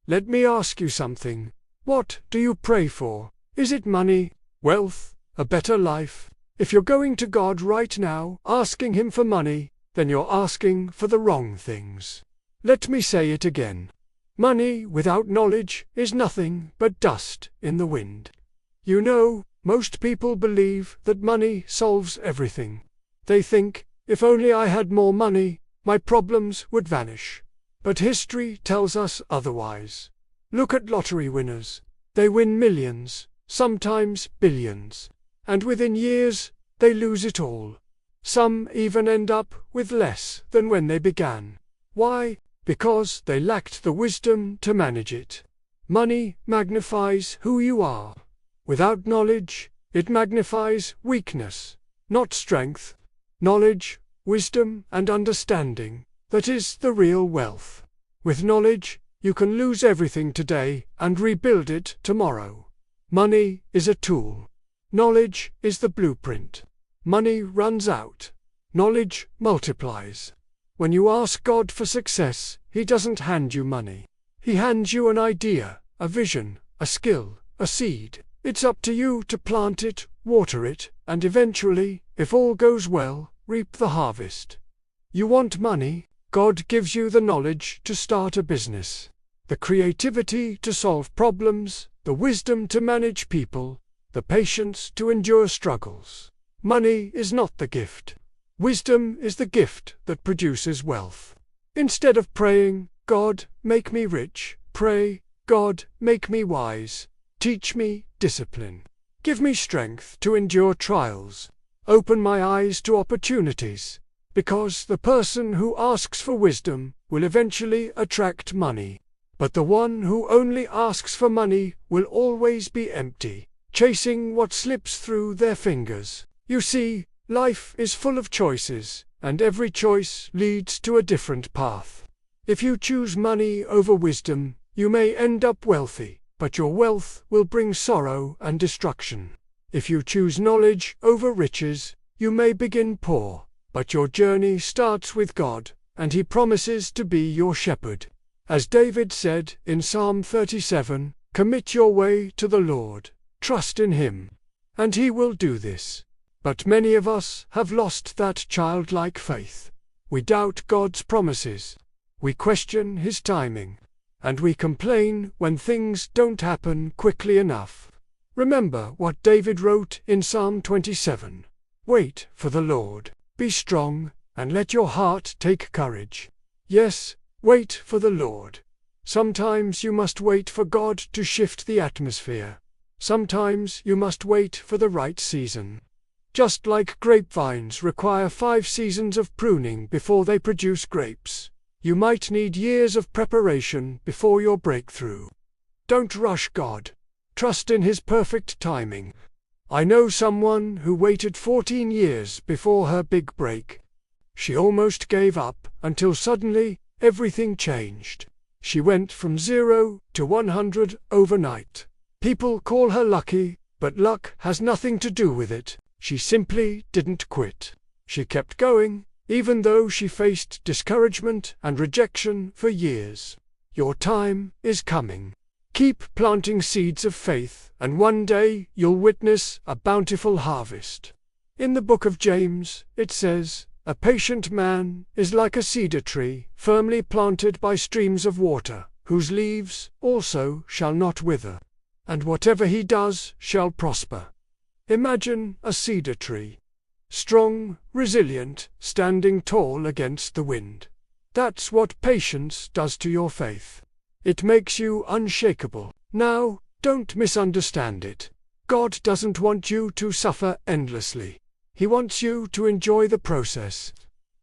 Let me ask you something. What do you pray for? Is it money, wealth, a better life? If you're going to God right now, asking Him for money, then you're asking for the wrong things. Let me say it again. Money without knowledge is nothing but dust in the wind. You know, most people believe that money solves everything. They think, if only I had more money, my problems would vanish. But history tells us otherwise. Look at lottery winners. They win millions, sometimes billions. And within years, they lose it all. Some even end up with less than when they began. Why? Because they lacked the wisdom to manage it. Money magnifies who you are. Without knowledge, it magnifies weakness, not strength. Knowledge, wisdom, and understanding, that is the real wealth. With knowledge, you can lose everything today and rebuild it tomorrow. Money is a tool. Knowledge is the blueprint. Money runs out. Knowledge multiplies. When you ask God for success, He doesn't hand you money. He hands you an idea, a vision, a skill, a seed. It's up to you to plant it, water it, and eventually, if all goes well, reap the harvest. You want money? God gives you the knowledge to start a business, the creativity to solve problems, the wisdom to manage people, the patience to endure struggles. Money is not the gift. Wisdom is the gift that produces wealth. Instead of praying, God, make me rich, pray, God, make me wise, teach me discipline. Give me strength to endure trials. Open my eyes to opportunities. Because the person who asks for wisdom will eventually attract money. But the one who only asks for money will always be empty, chasing what slips through their fingers. You see, life is full of choices, and every choice leads to a different path. If you choose money over wisdom, you may end up wealthy, but your wealth will bring sorrow and destruction. If you choose knowledge over riches, you may begin poor, but your journey starts with God, and He promises to be your shepherd. As David said in Psalm 37, "Commit your way to the Lord, trust in Him, and He will do this." But many of us have lost that childlike faith. We doubt God's promises. We question His timing. And we complain when things don't happen quickly enough. Remember what David wrote in Psalm 27. Wait for the Lord. Be strong, and let your heart take courage. Yes, wait for the Lord. Sometimes you must wait for God to shift the atmosphere. Sometimes you must wait for the right season. Just like grapevines require 5 seasons of pruning before they produce grapes, you might need years of preparation before your breakthrough. Don't rush God. Trust in His perfect timing. I know someone who waited 14 years before her big break. She almost gave up until suddenly everything changed. She went from 0 to 100 overnight. People call her lucky, but luck has nothing to do with it. She simply didn't quit. She kept going, even though she faced discouragement and rejection for years. Your time is coming. Keep planting seeds of faith, and one day you'll witness a bountiful harvest. In the book of James, it says, "A patient man is like a cedar tree, firmly planted by streams of water, whose leaves also shall not wither, and whatever he does shall prosper." Imagine a cedar tree. Strong, resilient, standing tall against the wind. That's what patience does to your faith. It makes you unshakable. Now, don't misunderstand it. God doesn't want you to suffer endlessly. He wants you to enjoy the process.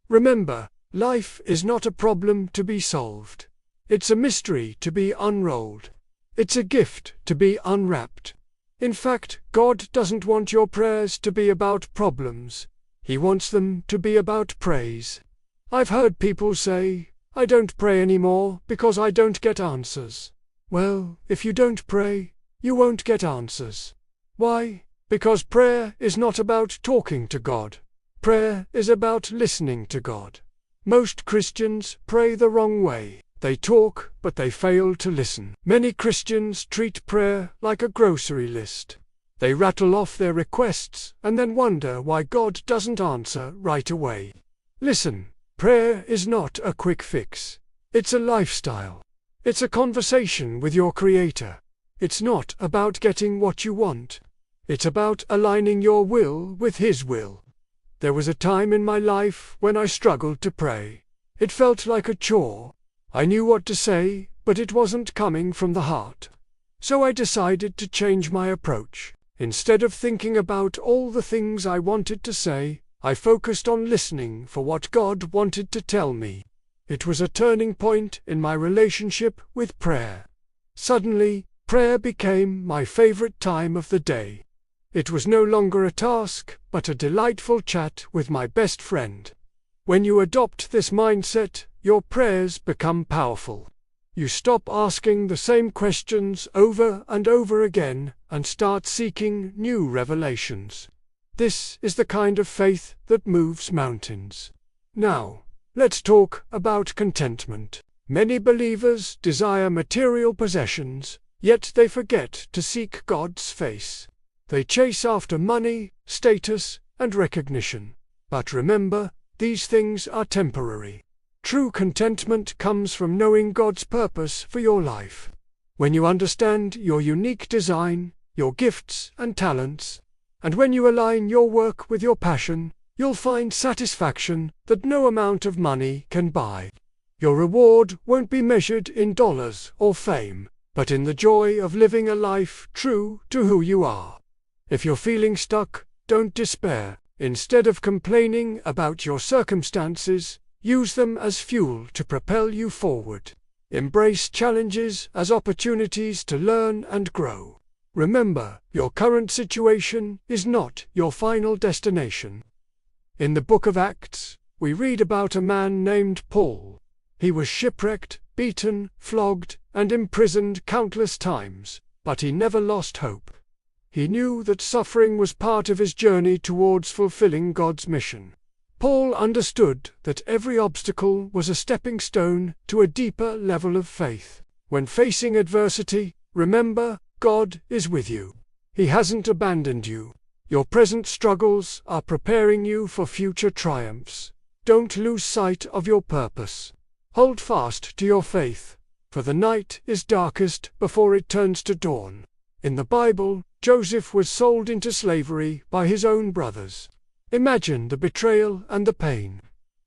Remember, life is not a problem to be solved. It's a mystery to be unrolled. It's a gift to be unwrapped. In fact, God doesn't want your prayers to be about problems. He wants them to be about praise. I've heard people say, "I don't pray anymore because I don't get answers." Well, if you don't pray, you won't get answers. Why? Because prayer is not about talking to God. Prayer is about listening to God. Most Christians pray the wrong way. They talk, but they fail to listen. Many Christians treat prayer like a grocery list. They rattle off their requests and then wonder why God doesn't answer right away. Listen, prayer is not a quick fix. It's a lifestyle. It's a conversation with your Creator. It's not about getting what you want. It's about aligning your will with His will. There was a time in my life when I struggled to pray. It felt like a chore. I knew what to say, but it wasn't coming from the heart. So I decided to change my approach. Instead of thinking about all the things I wanted to say, I focused on listening for what God wanted to tell me. It was a turning point in my relationship with prayer. Suddenly, prayer became my favorite time of the day. It was no longer a task, but a delightful chat with my best friend. When you adopt this mindset, your prayers become powerful. You stop asking the same questions over and over again and start seeking new revelations. This is the kind of faith that moves mountains. Now, let's talk about contentment. Many believers desire material possessions, yet they forget to seek God's face. They chase after money, status, and recognition. But remember, these things are temporary. True contentment comes from knowing God's purpose for your life. When you understand your unique design, your gifts and talents, and when you align your work with your passion, you'll find satisfaction that no amount of money can buy. Your reward won't be measured in dollars or fame, but in the joy of living a life true to who you are. If you're feeling stuck, don't despair. Instead of complaining about your circumstances, use them as fuel to propel you forward. Embrace challenges as opportunities to learn and grow. Remember, your current situation is not your final destination. In the book of Acts, we read about a man named Paul. He was shipwrecked, beaten, flogged, and imprisoned countless times, but he never lost hope. He knew that suffering was part of his journey towards fulfilling God's mission. Paul understood that every obstacle was a stepping stone to a deeper level of faith. When facing adversity, remember, God is with you. He hasn't abandoned you. Your present struggles are preparing you for future triumphs. Don't lose sight of your purpose. Hold fast to your faith, for the night is darkest before it turns to dawn. In the Bible, Joseph was sold into slavery by his own brothers. Imagine the betrayal and the pain.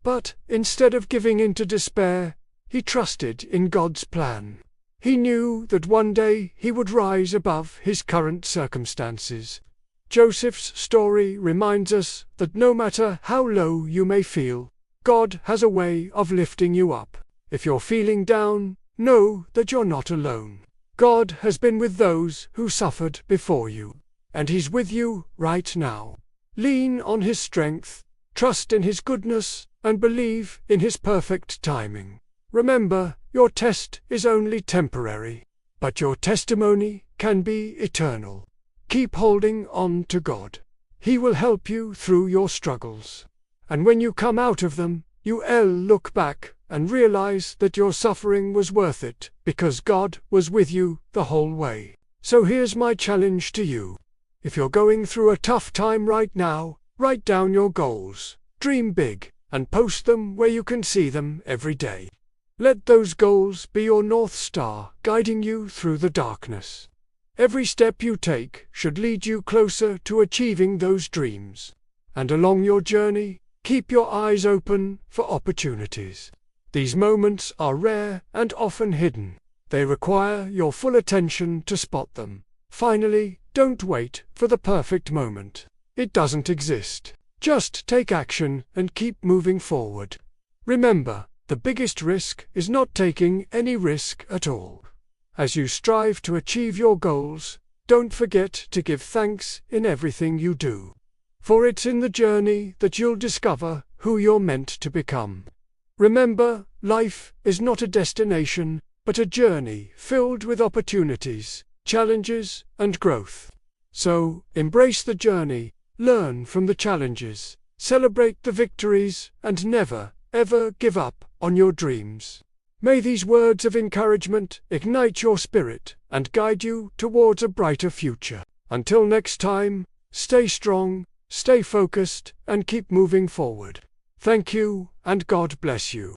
But instead of giving in to despair, he trusted in God's plan. He knew that one day he would rise above his current circumstances. Joseph's story reminds us that no matter how low you may feel, God has a way of lifting you up. If you're feeling down, know that you're not alone. God has been with those who suffered before you, and He's with you right now. Lean on His strength, trust in His goodness, and believe in His perfect timing. Remember, your test is only temporary, but your testimony can be eternal. Keep holding on to God. He will help you through your struggles. And when you come out of them, you'll look back and realize that your suffering was worth it, because God was with you the whole way. So here's my challenge to you. If you're going through a tough time right now, write down your goals, dream big, and post them where you can see them every day. Let those goals be your North Star, guiding you through the darkness. Every step you take should lead you closer to achieving those dreams. And along your journey, keep your eyes open for opportunities. These moments are rare and often hidden. They require your full attention to spot them. Finally, don't wait for the perfect moment. It doesn't exist. Just take action and keep moving forward. Remember, the biggest risk is not taking any risk at all. As you strive to achieve your goals, don't forget to give thanks in everything you do. For it's in the journey that you'll discover who you're meant to become. Remember, life is not a destination, but a journey filled with opportunities, challenges, and growth. So, embrace the journey, learn from the challenges, celebrate the victories, and never, ever give up on your dreams. May these words of encouragement ignite your spirit and guide you towards a brighter future. Until next time, stay strong, stay focused, and keep moving forward. Thank you, and God bless you.